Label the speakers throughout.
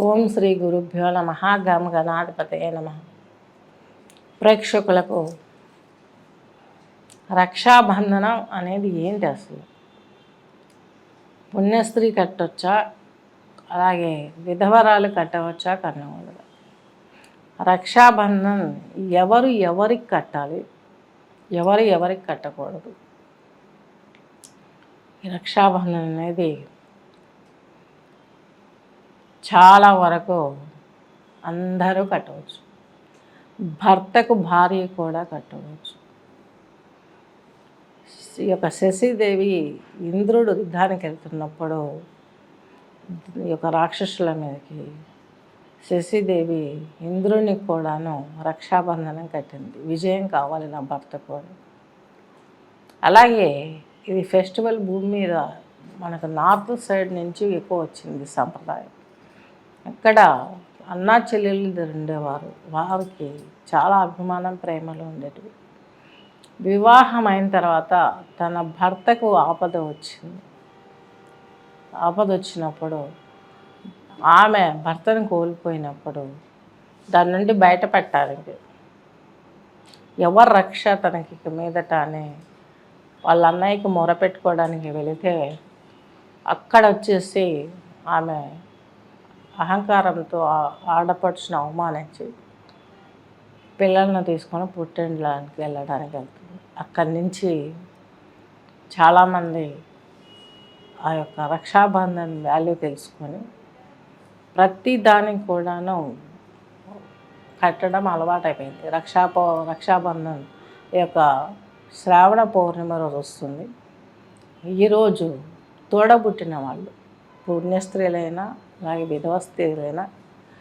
Speaker 1: ఓం శ్రీ గురుభ్యో నమ. గం గణాధిపతయే నమ. ప్రేక్షకులకు రక్షాబంధనం అనేది ఏంటి అసలు? పుణ్యస్త్రీ కట్టొచ్చా, అలాగే విధవరాలు కట్టవచ్చా, కన్నవాళ్ళు? రక్షాబంధన్ ఎవరికి కట్టాలి, ఎవరికి కట్టకూడదు? ఈ రక్షాబంధన్ అనేది చాలా వరకు అందరూ కట్టవచ్చు. భర్తకు భార్య కూడా కట్టవచ్చు. ఈ యొక్క శశిదేవి ఇంద్రుడు యుద్ధానికి వెళ్తున్నప్పుడు ఈ యొక్క రాక్షసుల మీదకి శశిదేవి ఇంద్రునికి కూడాను రక్షాబంధనం కట్టింది. విజయం కావాలి నా భర్త కూడా. అలాగే ఇది ఫెస్టివల్ భూమి మీద మనకు నార్త్ సైడ్ నుంచి ఎక్కువ వచ్చింది సంప్రదాయం. అక్కడ అన్నా చెల్లెళ్ళు ఉండేవారు. వారికి చాలా అభిమానం, ప్రేమలు ఉండేటివి. వివాహం అయిన తర్వాత తన భర్తకు ఆపద వచ్చినప్పుడు ఆమె భర్తను కోల్పోయినప్పుడు దాని నుండి బయటపెట్టాలి. ఎవరు రక్ష తనకి మీదట అని వాళ్ళ అన్నయ్యకి మొరపెట్టుకోవడానికి వెళితే అక్కడ వచ్చేసి ఆమె అహంకారంతో ఆడపడుచును అవమానించి పిల్లలను తీసుకొని పుట్టింట్లోకి వెళ్ళడానికి వెళ్తుంది. అక్కడి నుంచి చాలామంది ఆ యొక్క రక్షాబంధన్ వాల్యూ తెలుసుకొని ప్రతి దానికి కూడాను కట్టడం అలవాటైపోయింది. రక్షాబంధన్ ఈ యొక్క శ్రావణ పౌర్ణిమ రోజు వస్తుంది. ఈరోజు తోడబుట్టిన వాళ్ళు పుణ్యస్త్రీలైనా అలాగే విధవ స్త్రీలైనా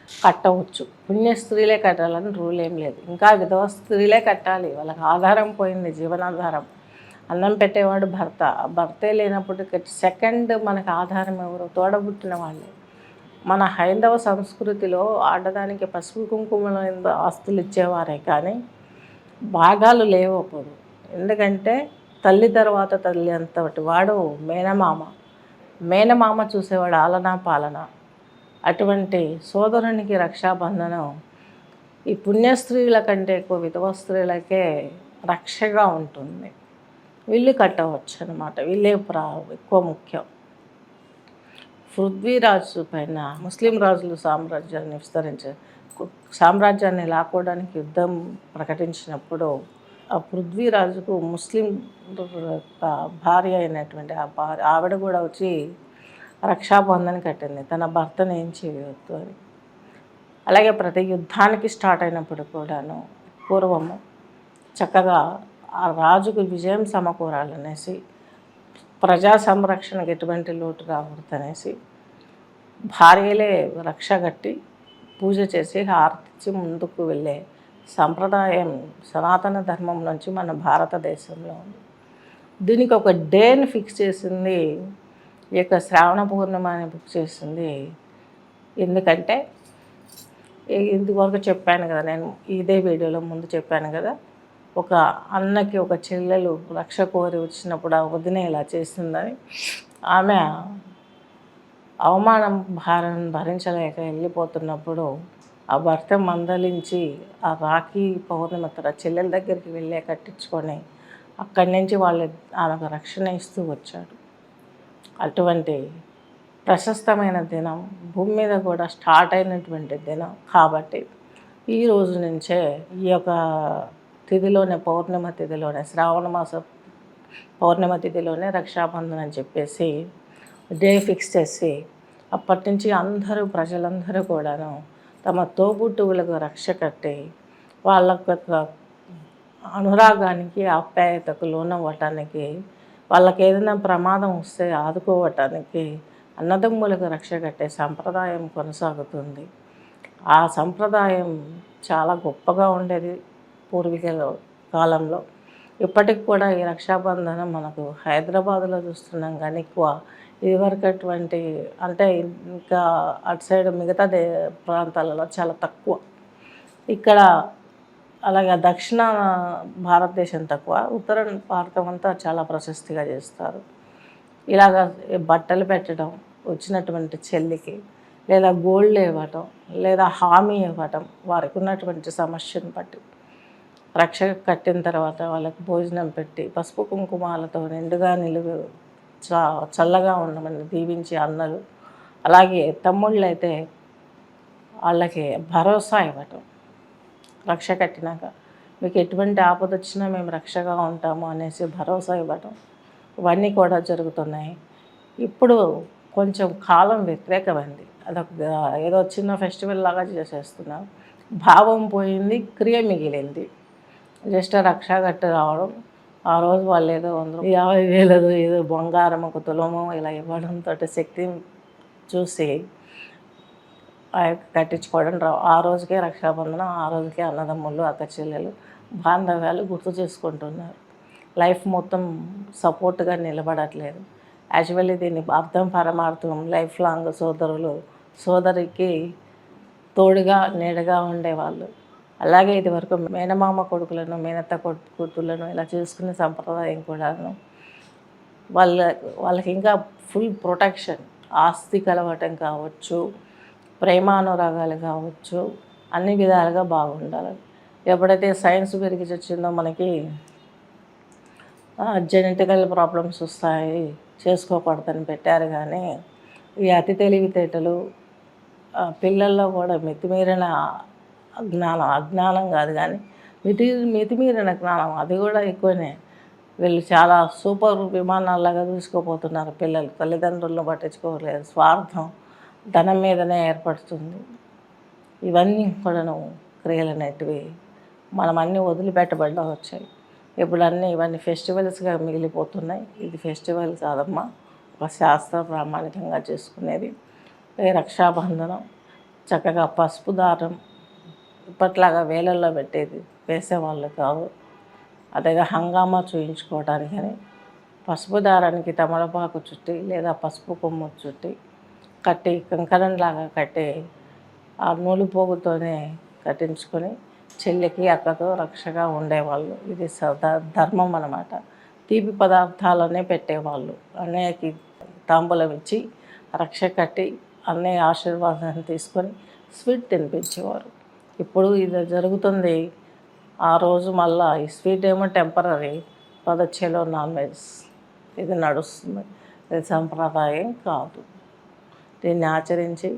Speaker 1: కట్టవచ్చు. పుణ్యస్త్రీలే కట్టాలని రూల్ ఏం లేదు. ఇంకా విధవ స్త్రీలే కట్టాలి. వాళ్ళకి ఆధారం పోయింది, జీవనాధారం. అన్నం పెట్టేవాడు భర్తే లేనప్పుడు సెకండ్ మనకు ఆధారం ఎవరు? తోడబుట్టిన వాళ్ళే. మన హైందవ సంస్కృతిలో ఆడదానికి పసుపు కుంకుమల ఆస్తులు ఇచ్చేవారే కానీ భాగాలు లేవు అప్పుడు. ఎందుకంటే తల్లి తర్వాత తల్లి అంతటి వాడు మేనమామ చూసేవాడు ఆలనా పాలన. అటువంటి సోదరునికి రక్షాబంధనం ఈ పుణ్యస్త్రీల కంటే ఎక్కువ విధవ స్త్రీలకే రక్షగా ఉంటుంది. వీళ్ళు కట్టవచ్చు అన్నమాట. వీళ్ళే ఎక్కువ ముఖ్యం. పృథ్వీరాజు పైన ముస్లిం రాజులు సామ్రాజ్యాన్ని లాక్కోవడానికి యుద్ధం ప్రకటించినప్పుడు ఆ పృథ్వీరాజుకు ముస్లిం భార్య అయినటువంటి ఆవిడ కూడా వచ్చి రక్షాబంధన్ కట్టింది, తన భర్తను ఏం చేయవద్దు అని. అలాగే ప్రతి యుద్ధానికి స్టార్ట్ అయినప్పుడు కూడాను పూర్వము చక్కగా ఆ రాజుకు విజయం సమకూరాలనేసి, ప్రజా సంరక్షణకు ఎటువంటి లోటు రాకూడదనేసి భార్యలే రక్ష కట్టి పూజ చేసి హారతిచ్చి ముందుకు వెళ్ళే సంప్రదాయం సనాతన ధర్మం నుంచి మన భారతదేశంలో ఉంది. దీనికి ఒక డేని ఫిక్స్ చేసింది ఈ యొక్క శ్రావణ పౌర్ణిమ అని బుక్ చేసింది. ఎందుకంటే ఇంతవరకు చెప్పాను కదా, నేను ఇదే వీడియోలో ముందు చెప్పాను కదా, ఒక అన్నకి ఒక చెల్లెలు రక్ష కోరి వచ్చినప్పుడు ఆ వదిన ఇలా చేసిందని ఆమె అవమానం భారం భరించలేక వెళ్ళిపోతున్నప్పుడు ఆ భర్త మందలించి ఆ రాఖీ పౌర్ణమి చెల్లెల దగ్గరికి వెళ్ళే కట్టించుకొని అక్కడి నుంచి ఆమెకు రక్షణ ఇస్తూ వచ్చాడు. అటువంటి ప్రశస్తమైన దినం భూమి మీద కూడా స్టార్ట్ అయినటువంటి దినం కాబట్టి ఈ రోజు నుంచే ఈ యొక్క తిథిలోనే పౌర్ణిమ తిథిలోనే శ్రావణ మాస పౌర్ణిమ తిథిలోనే రక్షాబంధన్ అని చెప్పేసి డే ఫిక్స్ చేసి అప్పటి నుంచి ప్రజలందరూ కూడాను తమ తోబుట్టువులకు రక్ష కట్టి వాళ్ళ అనురాగానికి ఆప్యాయతకు లోనవ్వటానికి, వాళ్ళకి ఏదైనా ప్రమాదం వస్తే ఆదుకోవటానికి అన్నదమ్ములకు రక్ష కట్టే సంప్రదాయం కొనసాగుతుంది. ఆ సంప్రదాయం చాలా గొప్పగా ఉండేది పూర్వీకుల కాలంలో. ఇప్పటికి కూడా ఈ రక్షాబంధనం మనకు హైదరాబాద్లో చూస్తున్నాం కానీ ఎక్కువ ఇదివరకు అటువంటి అంటే ఇంకా అటు సైడ్ మిగతా ప్రాంతాలలో చాలా తక్కువ. ఇక్కడ అలాగే దక్షిణ భారతదేశం తక్కువ, ఉత్తర భారతం అంతా చాలా ప్రశస్తిగా చేస్తారు. ఇలాగ బట్టలు పెట్టడం వచ్చినటువంటి చెల్లికి లేదా గోల్డ్ ఇవ్వటం, లేదా హామీ ఇవ్వటం వారికి ఉన్నటువంటి సమస్యను బట్టి. రక్ష కట్టిన తర్వాత వాళ్ళకి భోజనం పెట్టి పసుపు కుంకుమాలతో నిండుగా నిలువు చల్లగా ఉండమని దీవించి అన్నలు, అలాగే తమ్ముళ్ళు అయితే వాళ్ళకి భరోసా ఇవ్వటం. రక్ష కట్టినాక మీకు ఎటువంటి ఆపద వచ్చినా మేము రక్షగా ఉంటాము అనేసి భరోసా ఇవ్వటం, ఇవన్నీ కూడా జరుగుతున్నాయి. ఇప్పుడు కొంచెం కాలం వ్యతిరేకమైంది. అదొక ఏదో చిన్న ఫెస్టివల్ లాగా చేసేస్తున్నాం. భావం పోయింది, క్రియ మిగిలింది. జస్ట్ రక్ష కట్టి రావడం, ఆ రోజు వాళ్ళు ఏదో 50,000 ఏదో బంగారం ఒక తులము ఇలా ఇవ్వడంతో శక్తిని చూసి కట్టించుకోవడం ఆ రోజుకే రక్షాబంధనం, ఆ రోజుకే అన్నదమ్ముళ్ళు అక్క చెల్లెలు బాంధవ్యాలు గుర్తు చేసుకుంటున్నారు. లైఫ్ మొత్తం సపోర్ట్గా నిలబడట్లేదు. యాక్చువల్లీ దీన్ని అర్థం పరమార్థం లైఫ్ లాంగ్ సోదరికి తోడుగా నీడగా ఉండేవాళ్ళు. అలాగే ఇదివరకు మేనమామ కొడుకులను మేనత్త కూతుళ్ళను ఇలా చేసుకునే సంప్రదాయం కూడాను వాళ్ళకి ఇంకా ఫుల్ ప్రొటెక్షన్, ఆస్తి కలవటం కావచ్చు, ప్రేమానురాగాలు కావచ్చు, అన్ని విధాలుగా బాగుండాలి. ఎప్పుడైతే సైన్స్ పెరిగి వచ్చిందో మనకి జెనెటికల్ ప్రాబ్లమ్స్ వస్తాయి, చేసుకోకూడదని పెట్టారు. కానీ ఈ అతి తెలివితేటలు పిల్లల్లో కూడా మితిమీరిన అజ్ఞానం కాదు కానీ మితిమీరిన జ్ఞానం అది కూడా ఎక్కువనే. వీళ్ళు చాలా సూపర్ విమానాల్లాగా దూసుకుపోతున్నారు. పిల్లలు తల్లిదండ్రులను పట్టించుకోలేదు, స్వార్థం ధనం మీదనే ఏర్పడుతుంది. ఇవన్నీ కూడాను క్రియలు అనేటివి మనం అన్నీ వదిలిపెట్టబడ్డా వచ్చాయి. ఇప్పుడు ఇవన్నీ ఫెస్టివల్స్గా మిగిలిపోతున్నాయి. ఇది ఫెస్టివల్ కాదమ్మా, ఒక శాస్త్ర ప్రామాణికంగా చేసుకునేది. రక్షాబంధనం చక్కగా పసుపు దారం ఇప్పట్లాగా వేలల్లో పెట్టేది వేసేవాళ్ళు కాదు. అదేగా హంగామా చూయించుకోవడానికి అని పసుపు దారానికి తమలపాకు చుట్టి లేదా పసుపు కొమ్ము చుట్టి కట్టి కంకణంలాగా కట్టి ఆ నూలు పోగుతోనే కట్టించుకొని చెల్లికి అక్కతో రక్షగా ఉండేవాళ్ళు. ఇది ధర్మం అన్నమాట. తీపి పదార్థాలనే పెట్టేవాళ్ళు. అన్నయ్యకి తాంబూలం ఇచ్చి రక్ష కట్టి అన్నయ్య ఆశీర్వాదాన్ని తీసుకొని స్వీట్ తినిపించేవారు. ఇప్పుడు ఇది జరుగుతుంది. ఆ రోజు మళ్ళా ఈ స్వీట్ ఏమో టెంపరీ, పదచ్చేలో నాన్ వెజ్ ఇది నడుస్తుంది. ఇది సంప్రదాయం కాదు. దీన్ని ఆచరించి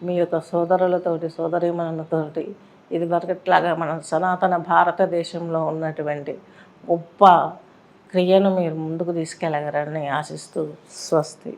Speaker 1: మీ యొక్క సోదరులతోటి సోదరీమణులతోటి ఇది వరకట్లాగా మన సనాతన భారతదేశంలో ఉన్నటువంటి గొప్ప క్రియను మీరు ముందుకు తీసుకెళ్ళగలరని ఆశిస్తూ స్వస్తి.